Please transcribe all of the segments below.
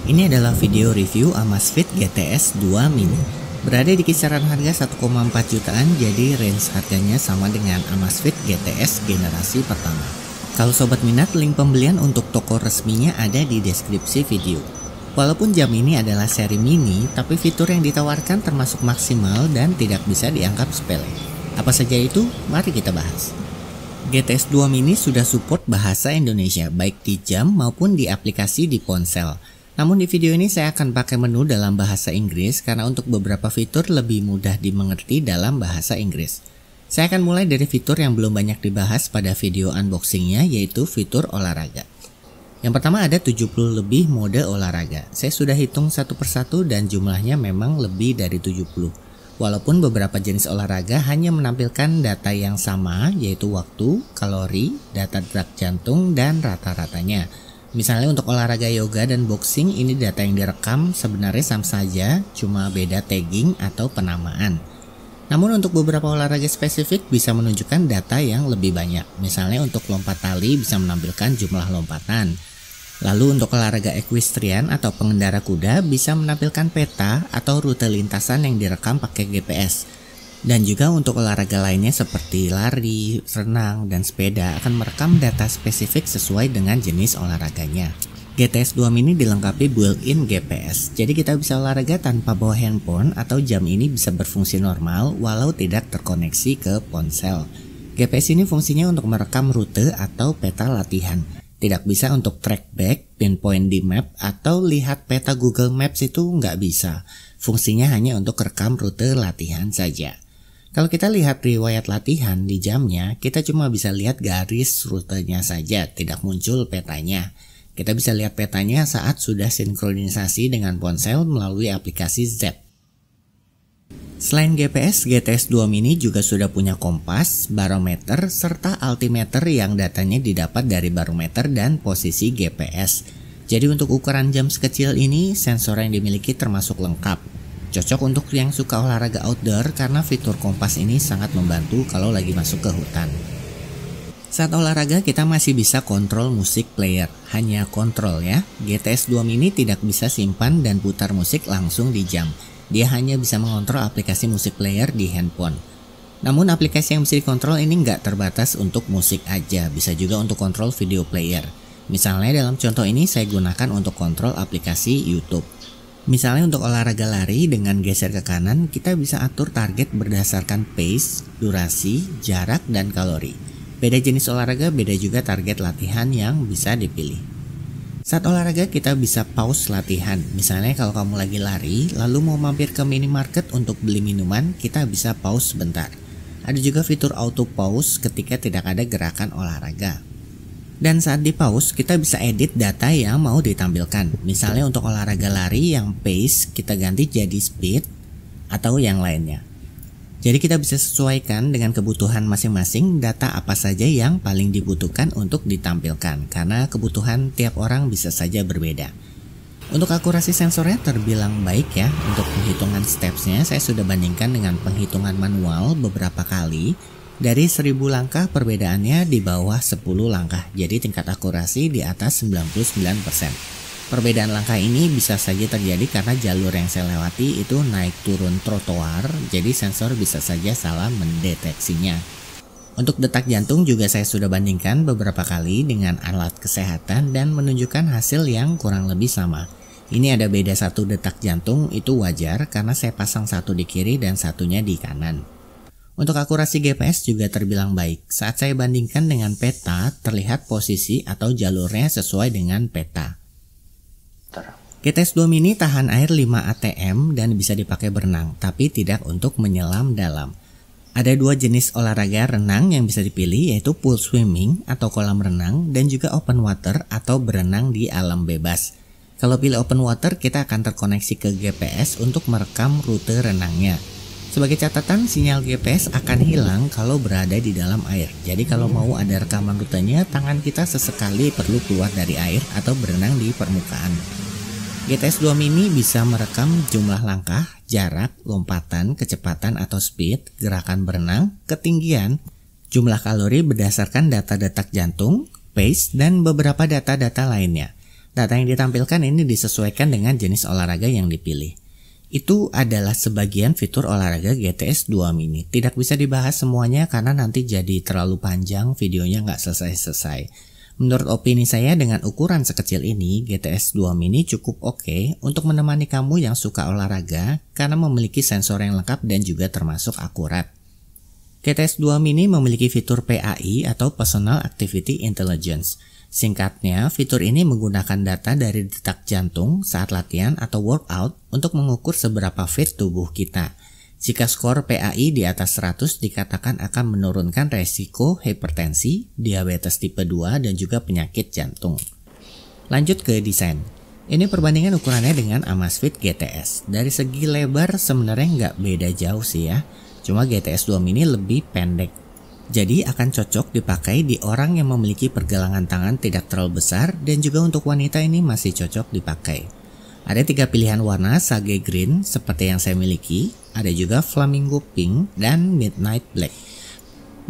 Ini adalah video review Amazfit GTS 2 Mini. Berada di kisaran harga 1,4 jutaan, jadi range harganya sama dengan Amazfit GTS generasi pertama. Kalau sobat minat, link pembelian untuk toko resminya ada di deskripsi video. Walaupun jam ini adalah seri mini, tapi fitur yang ditawarkan termasuk maksimal dan tidak bisa dianggap sepele. Apa saja itu? Mari kita bahas. GTS 2 Mini sudah support bahasa Indonesia, baik di jam maupun di aplikasi di ponsel. Namun di video ini saya akan pakai menu dalam bahasa Inggris karena untuk beberapa fitur lebih mudah dimengerti dalam bahasa Inggris. Saya akan mulai dari fitur yang belum banyak dibahas pada video unboxingnya, yaitu fitur olahraga. Yang pertama ada 70 lebih mode olahraga. Saya sudah hitung satu persatu dan jumlahnya memang lebih dari 70. Walaupun beberapa jenis olahraga hanya menampilkan data yang sama, yaitu waktu, kalori, data detak jantung, dan rata-ratanya. Misalnya untuk olahraga yoga dan boxing, ini data yang direkam sebenarnya sama saja, cuma beda tagging atau penamaan. Namun untuk beberapa olahraga spesifik bisa menunjukkan data yang lebih banyak. Misalnya untuk lompat tali bisa menampilkan jumlah lompatan. Lalu untuk olahraga equestrian atau pengendara kuda bisa menampilkan peta atau rute lintasan yang direkam pakai GPS. Dan juga untuk olahraga lainnya seperti lari, renang, dan sepeda akan merekam data spesifik sesuai dengan jenis olahraganya. GTS 2 Mini dilengkapi built-in GPS, jadi kita bisa olahraga tanpa bawa handphone atau jam ini bisa berfungsi normal walau tidak terkoneksi ke ponsel. GPS ini fungsinya untuk merekam rute atau peta latihan. Tidak bisa untuk track back, pinpoint di map, atau lihat peta Google Maps itu nggak bisa. Fungsinya hanya untuk rekam rute latihan saja. Kalau kita lihat riwayat latihan di jamnya, kita cuma bisa lihat garis rutenya saja, tidak muncul petanya. Kita bisa lihat petanya saat sudah sinkronisasi dengan ponsel melalui aplikasi Z. Selain GPS, GTS 2 Mini juga sudah punya kompas, barometer, serta altimeter yang datanya didapat dari barometer dan posisi GPS. Jadi untuk ukuran jam sekecil ini, sensor yang dimiliki termasuk lengkap. Cocok untuk yang suka olahraga outdoor karena fitur kompas ini sangat membantu kalau lagi masuk ke hutan. Saat olahraga kita masih bisa kontrol musik player, hanya kontrol ya. GTS 2 Mini tidak bisa simpan dan putar musik langsung di jam. Dia hanya bisa mengontrol aplikasi musik player di handphone. Namun aplikasi yang bisa dikontrol ini nggak terbatas untuk musik aja, bisa juga untuk kontrol video player. Misalnya dalam contoh ini saya gunakan untuk kontrol aplikasi YouTube. Misalnya untuk olahraga lari dengan geser ke kanan, kita bisa atur target berdasarkan pace, durasi, jarak, dan kalori. Beda jenis olahraga, beda juga target latihan yang bisa dipilih. Saat olahraga kita bisa pause latihan. Misalnya kalau kamu lagi lari, lalu mau mampir ke minimarket untuk beli minuman, kita bisa pause sebentar. Ada juga fitur auto pause ketika tidak ada gerakan olahraga. Dan saat di pause, kita bisa edit data yang mau ditampilkan. Misalnya untuk olahraga lari yang pace, kita ganti jadi speed atau yang lainnya. Jadi kita bisa sesuaikan dengan kebutuhan masing-masing data apa saja yang paling dibutuhkan untuk ditampilkan. Karena kebutuhan tiap orang bisa saja berbeda. Untuk akurasi sensornya terbilang baik ya. Untuk penghitungan stepsnya saya sudah bandingkan dengan penghitungan manual beberapa kali. Dari 1000 langkah perbedaannya di bawah 10 langkah, jadi tingkat akurasi di atas 99%. Perbedaan langkah ini bisa saja terjadi karena jalur yang saya lewati itu naik turun trotoar, jadi sensor bisa saja salah mendeteksinya. Untuk detak jantung juga saya sudah bandingkan beberapa kali dengan alat kesehatan dan menunjukkan hasil yang kurang lebih sama. Ini ada beda 1 detak jantung, itu wajar karena saya pasang satu di kiri dan satunya di kanan. Untuk akurasi GPS juga terbilang baik. Saat saya bandingkan dengan peta, terlihat posisi atau jalurnya sesuai dengan peta. GTS 2 Mini tahan air 5 atm dan bisa dipakai berenang, tapi tidak untuk menyelam dalam. Ada 2 jenis olahraga renang yang bisa dipilih, yaitu pool swimming atau kolam renang dan juga open water atau berenang di alam bebas. Kalau pilih open water, kita akan terkoneksi ke GPS untuk merekam rute renangnya. Sebagai catatan, sinyal GPS akan hilang kalau berada di dalam air. Jadi kalau mau ada rekaman rutenya, tangan kita sesekali perlu keluar dari air atau berenang di permukaan. GTS 2 Mini bisa merekam jumlah langkah, jarak, lompatan, kecepatan atau speed, gerakan berenang, ketinggian, jumlah kalori berdasarkan data detak jantung, pace, dan beberapa data-data lainnya. Data yang ditampilkan ini disesuaikan dengan jenis olahraga yang dipilih. Itu adalah sebagian fitur olahraga GTS 2 Mini. Tidak bisa dibahas semuanya karena nanti jadi terlalu panjang, videonya nggak selesai-selesai. Menurut opini saya, dengan ukuran sekecil ini, GTS 2 Mini cukup oke untuk menemani kamu yang suka olahraga karena memiliki sensor yang lengkap dan juga termasuk akurat. GTS 2 Mini memiliki fitur PAI atau Personal Activity Intelligence. Singkatnya, fitur ini menggunakan data dari detak jantung saat latihan atau workout untuk mengukur seberapa fit tubuh kita. Jika skor PAI di atas 100 dikatakan akan menurunkan resiko hipertensi, diabetes tipe 2, dan juga penyakit jantung. Lanjut ke desain. Ini perbandingan ukurannya dengan Amazfit GTS. Dari segi lebar sebenarnya nggak beda jauh sih ya. Cuma GTS 2 Mini lebih pendek. Jadi akan cocok dipakai di orang yang memiliki pergelangan tangan tidak terlalu besar dan juga untuk wanita ini masih cocok dipakai. Ada 3 pilihan warna sage green seperti yang saya miliki, ada juga flamingo pink dan midnight black.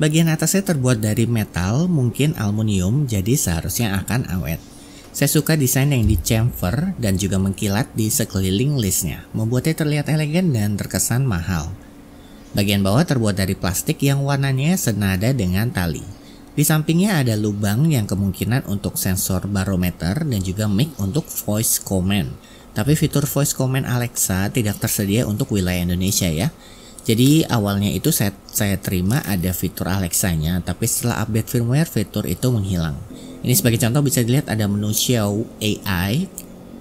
Bagian atasnya terbuat dari metal, mungkin aluminium, jadi seharusnya akan awet. Saya suka desain yang di chamfer dan juga mengkilat di sekeliling listnya, membuatnya terlihat elegan dan terkesan mahal. Bagian bawah terbuat dari plastik yang warnanya senada dengan tali. Di sampingnya ada lubang yang kemungkinan untuk sensor barometer dan juga mic untuk voice command. Tapi fitur voice command Alexa tidak tersedia untuk wilayah Indonesia ya. Jadi awalnya itu saya terima ada fitur Alexa-nya, tapi setelah update firmware fitur itu menghilang. Ini sebagai contoh bisa dilihat ada menu Show AI,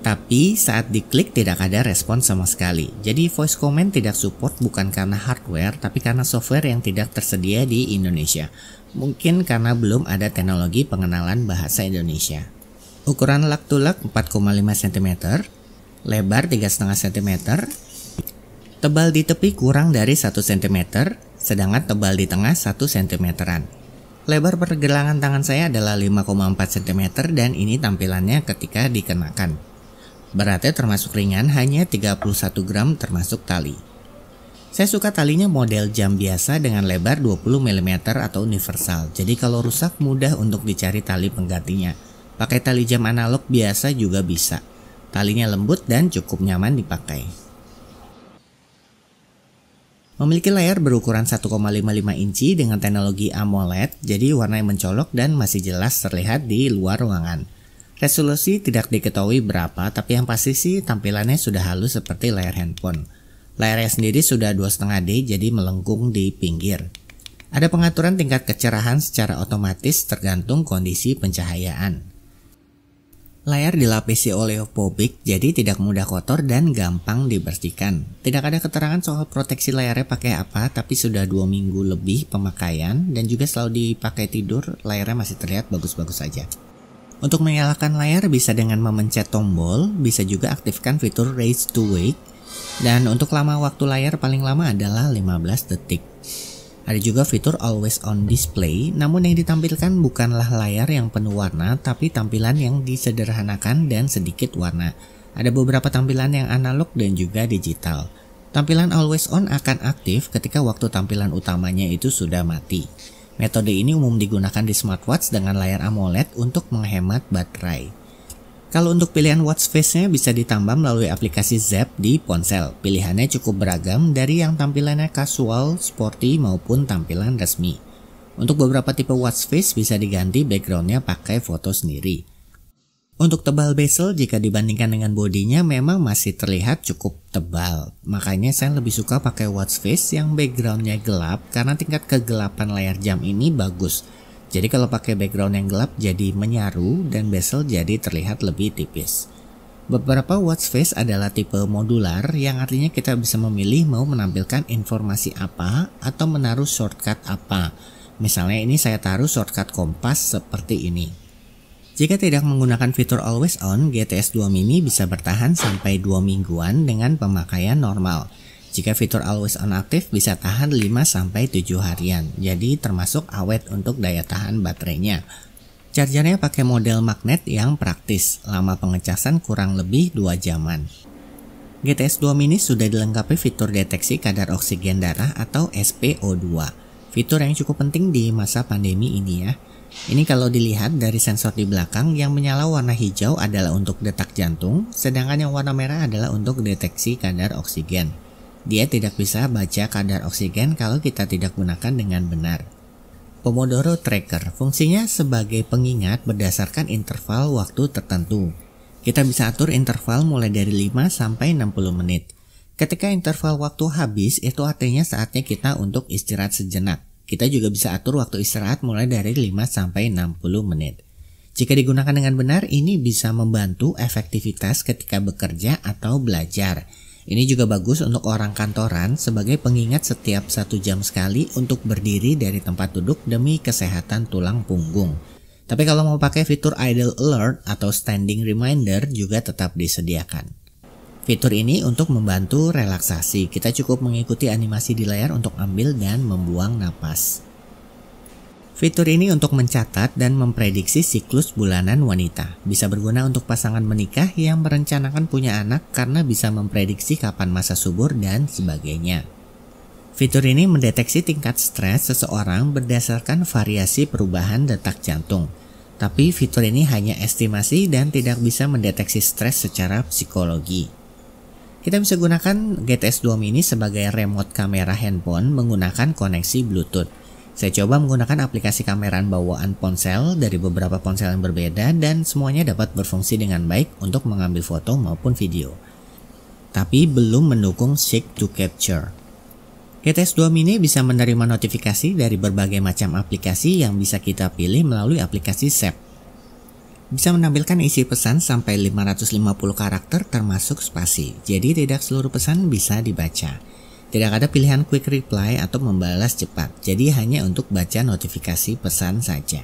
tapi saat diklik tidak ada respon sama sekali. Jadi voice command tidak support bukan karena hardware, tapi karena software yang tidak tersedia di Indonesia. Mungkin karena belum ada teknologi pengenalan bahasa Indonesia. Ukuran lug to lug 4,5 cm, lebar 3,5 cm, tebal di tepi kurang dari 1 cm, sedangkan tebal di tengah 1 cm-an. Lebar pergelangan tangan saya adalah 5,4 cm dan ini tampilannya ketika dikenakan. Beratnya termasuk ringan, hanya 31 gram termasuk tali. Saya suka talinya model jam biasa dengan lebar 20 mm atau universal. Jadi kalau rusak mudah untuk dicari tali penggantinya. Pakai tali jam analog biasa juga bisa. Talinya lembut dan cukup nyaman dipakai. Memiliki layar berukuran 1,55 inci dengan teknologi AMOLED, jadi warna yang mencolok dan masih jelas terlihat di luar ruangan. Resolusi tidak diketahui berapa, tapi yang pasti sih tampilannya sudah halus seperti layar handphone. Layarnya sendiri sudah 2,5D jadi melengkung di pinggir. Ada pengaturan tingkat kecerahan secara otomatis tergantung kondisi pencahayaan. Layar dilapisi oleh fobik jadi tidak mudah kotor dan gampang dibersihkan. Tidak ada keterangan soal proteksi layarnya pakai apa, tapi sudah 2 minggu lebih pemakaian dan juga selalu dipakai tidur, layarnya masih terlihat bagus-bagus saja. Untuk menyalakan layar bisa dengan memencet tombol, bisa juga aktifkan fitur Raise to Wake, dan untuk lama waktu layar paling lama adalah 15 detik. Ada juga fitur Always On Display, namun yang ditampilkan bukanlah layar yang penuh warna, tapi tampilan yang disederhanakan dan sedikit warna. Ada beberapa tampilan yang analog dan juga digital. Tampilan Always On akan aktif ketika waktu tampilan utamanya itu sudah mati. Metode ini umum digunakan di smartwatch dengan layar AMOLED untuk menghemat baterai. Kalau untuk pilihan watch face-nya bisa ditambah melalui aplikasi Zepp di ponsel. Pilihannya cukup beragam dari yang tampilannya casual, sporty maupun tampilan resmi. Untuk beberapa tipe watch face bisa diganti backgroundnya pakai foto sendiri. Untuk tebal bezel jika dibandingkan dengan bodinya memang masih terlihat cukup tebal. Makanya saya lebih suka pakai watch face yang backgroundnya gelap karena tingkat kegelapan layar jam ini bagus. Jadi kalau pakai background yang gelap jadi menyaru dan bezel jadi terlihat lebih tipis. Beberapa watch face adalah tipe modular yang artinya kita bisa memilih mau menampilkan informasi apa atau menaruh shortcut apa. Misalnya ini saya taruh shortcut kompas seperti ini. Jika tidak menggunakan fitur Always On, GTS 2 Mini bisa bertahan sampai 2 mingguan dengan pemakaian normal. Jika fitur Always On aktif bisa tahan 5-7 harian, jadi termasuk awet untuk daya tahan baterainya. Chargernya pakai model magnet yang praktis, lama pengecasan kurang lebih 2 jaman. GTS 2 Mini sudah dilengkapi fitur deteksi kadar oksigen darah atau SpO2. Fitur yang cukup penting di masa pandemi ini ya. Ini kalau dilihat dari sensor di belakang, yang menyala warna hijau adalah untuk detak jantung, sedangkan yang warna merah adalah untuk deteksi kadar oksigen. Dia tidak bisa baca kadar oksigen kalau kita tidak gunakan dengan benar. Pomodoro Tracker fungsinya sebagai pengingat berdasarkan interval waktu tertentu. Kita bisa atur interval mulai dari 5 sampai 60 menit. Ketika interval waktu habis, itu artinya saatnya kita untuk istirahat sejenak. Kita juga bisa atur waktu istirahat mulai dari 5 sampai 60 menit. Jika digunakan dengan benar, ini bisa membantu efektivitas ketika bekerja atau belajar. Ini juga bagus untuk orang kantoran sebagai pengingat setiap 1 jam sekali untuk berdiri dari tempat duduk demi kesehatan tulang punggung. Tapi kalau mau pakai fitur idle alert atau standing reminder juga tetap disediakan. Fitur ini untuk membantu relaksasi. Kita cukup mengikuti animasi di layar untuk ambil dan membuang napas. Fitur ini untuk mencatat dan memprediksi siklus bulanan wanita. Bisa berguna untuk pasangan menikah yang merencanakan punya anak karena bisa memprediksi kapan masa subur dan sebagainya. Fitur ini mendeteksi tingkat stres seseorang berdasarkan variasi perubahan detak jantung. Tapi fitur ini hanya estimasi dan tidak bisa mendeteksi stres secara psikologi. Kita bisa gunakan GTS 2 Mini sebagai remote kamera handphone menggunakan koneksi Bluetooth. Saya coba menggunakan aplikasi kameraan bawaan ponsel dari beberapa ponsel yang berbeda dan semuanya dapat berfungsi dengan baik untuk mengambil foto maupun video. Tapi belum mendukung Shake to Capture. GTS 2 Mini bisa menerima notifikasi dari berbagai macam aplikasi yang bisa kita pilih melalui aplikasi Zap. Bisa menampilkan isi pesan sampai 550 karakter termasuk spasi, jadi tidak seluruh pesan bisa dibaca. Tidak ada pilihan quick reply atau membalas cepat, jadi hanya untuk baca notifikasi pesan saja.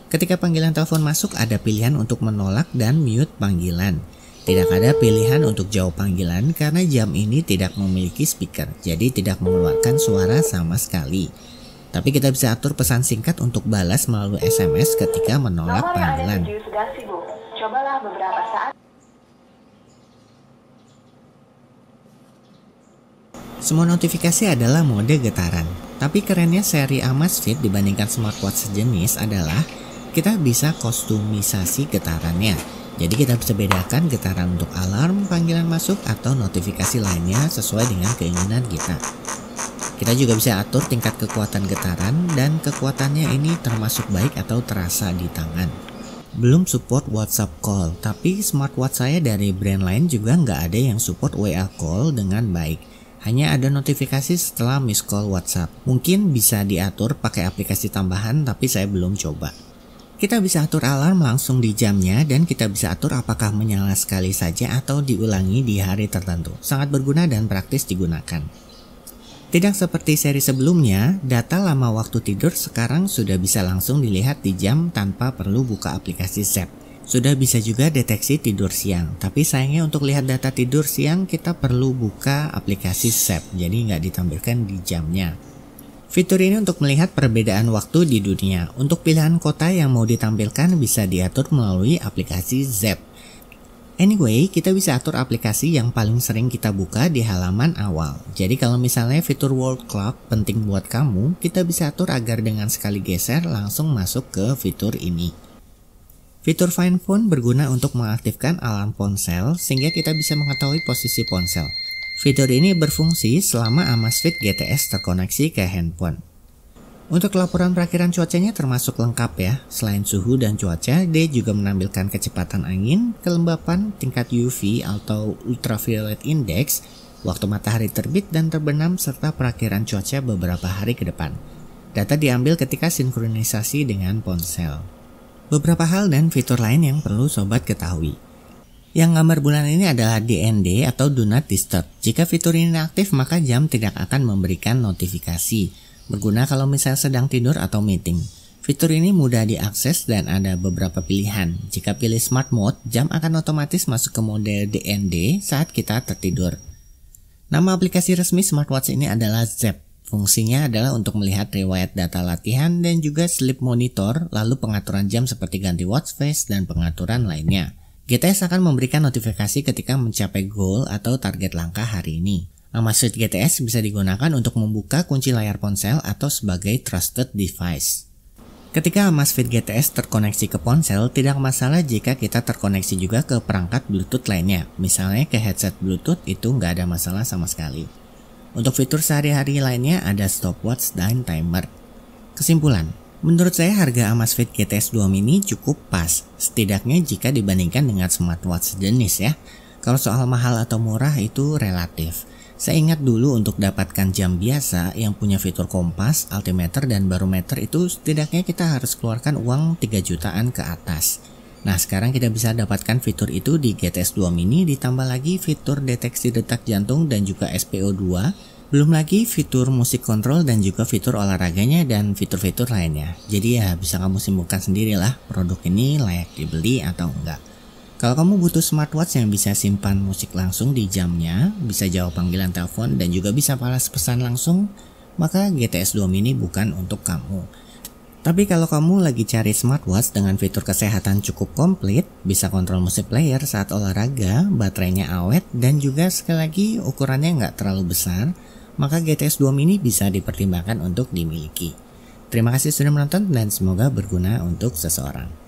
Ketika panggilan telepon masuk, ada pilihan untuk menolak dan mute panggilan. Tidak ada pilihan untuk jawab panggilan karena jam ini tidak memiliki speaker, jadi tidak mengeluarkan suara sama sekali. Tapi kita bisa atur pesan singkat untuk balas melalui SMS ketika menolak panggilan. Sudah sibuk. Cobalah beberapa saat. Semua notifikasi adalah mode getaran. Tapi kerennya seri Amazfit dibandingkan smartwatch sejenis adalah kita bisa kostumisasi getarannya. Jadi kita bisa bedakan getaran untuk alarm, panggilan masuk, atau notifikasi lainnya sesuai dengan keinginan kita. Kita juga bisa atur tingkat kekuatan getaran dan kekuatannya ini termasuk baik atau terasa di tangan. Belum support WhatsApp call, tapi smartwatch saya dari brand lain juga nggak ada yang support WA call dengan baik. Hanya ada notifikasi setelah miss call WhatsApp. Mungkin bisa diatur pakai aplikasi tambahan, tapi saya belum coba. Kita bisa atur alarm langsung di jamnya dan kita bisa atur apakah menyala sekali saja atau diulangi di hari tertentu. Sangat berguna dan praktis digunakan. Tidak seperti seri sebelumnya, data lama waktu tidur sekarang sudah bisa langsung dilihat di jam tanpa perlu buka aplikasi Zap. Sudah bisa juga deteksi tidur siang, tapi sayangnya untuk lihat data tidur siang kita perlu buka aplikasi Zap, jadi nggak ditampilkan di jamnya. Fitur ini untuk melihat perbedaan waktu di dunia. Untuk pilihan kota yang mau ditampilkan bisa diatur melalui aplikasi Zap. Anyway, kita bisa atur aplikasi yang paling sering kita buka di halaman awal. Jadi kalau misalnya fitur World Clock penting buat kamu, kita bisa atur agar dengan sekali geser langsung masuk ke fitur ini. Fitur Find Phone berguna untuk mengaktifkan alarm ponsel sehingga kita bisa mengetahui posisi ponsel. Fitur ini berfungsi selama Amazfit GTS terkoneksi ke handphone. Untuk laporan perakiran cuacanya termasuk lengkap ya. Selain suhu dan cuaca, dia juga menampilkan kecepatan angin, kelembapan, tingkat UV atau ultraviolet index, waktu matahari terbit dan terbenam, serta perakiran cuaca beberapa hari ke depan. Data diambil ketika sinkronisasi dengan ponsel. Beberapa hal dan fitur lain yang perlu sobat ketahui. Yang gambar bulan ini adalah DND atau Do Not Disturb. Jika fitur ini aktif maka jam tidak akan memberikan notifikasi. Berguna kalau misalnya sedang tidur atau meeting. Fitur ini mudah diakses dan ada beberapa pilihan. Jika pilih Smart Mode, jam akan otomatis masuk ke mode DND saat kita tertidur. Nama aplikasi resmi smartwatch ini adalah Zap. Fungsinya adalah untuk melihat riwayat data latihan dan juga sleep monitor, lalu pengaturan jam seperti ganti watch face dan pengaturan lainnya. GTS akan memberikan notifikasi ketika mencapai goal atau target langkah hari ini. Amazfit GTS bisa digunakan untuk membuka kunci layar ponsel atau sebagai trusted device. Ketika Amazfit GTS terkoneksi ke ponsel, tidak masalah jika kita terkoneksi juga ke perangkat Bluetooth lainnya. Misalnya ke headset Bluetooth itu nggak ada masalah sama sekali. Untuk fitur sehari-hari lainnya ada stopwatch dan timer. Kesimpulan, menurut saya harga Amazfit GTS 2 mini cukup pas, setidaknya jika dibandingkan dengan smartwatch sejenis ya. Kalau soal mahal atau murah itu relatif. Saya ingat dulu untuk dapatkan jam biasa yang punya fitur kompas, altimeter, dan barometer itu setidaknya kita harus keluarkan uang 3 jutaan ke atas. Nah sekarang kita bisa dapatkan fitur itu di GTS 2 mini, ditambah lagi fitur deteksi detak jantung dan juga SpO2, belum lagi fitur musik kontrol dan juga fitur olahraganya dan fitur-fitur lainnya. Jadi ya bisa kamu simpulkan sendirilah produk ini layak dibeli atau enggak. Kalau kamu butuh smartwatch yang bisa simpan musik langsung di jamnya, bisa jawab panggilan telepon, dan juga bisa balas pesan langsung, maka GTS 2 mini bukan untuk kamu. Tapi kalau kamu lagi cari smartwatch dengan fitur kesehatan cukup komplit, bisa kontrol musik player saat olahraga, baterainya awet, dan juga sekali lagi ukurannya nggak terlalu besar, maka GTS 2 mini bisa dipertimbangkan untuk dimiliki. Terima kasih sudah menonton dan semoga berguna untuk seseorang.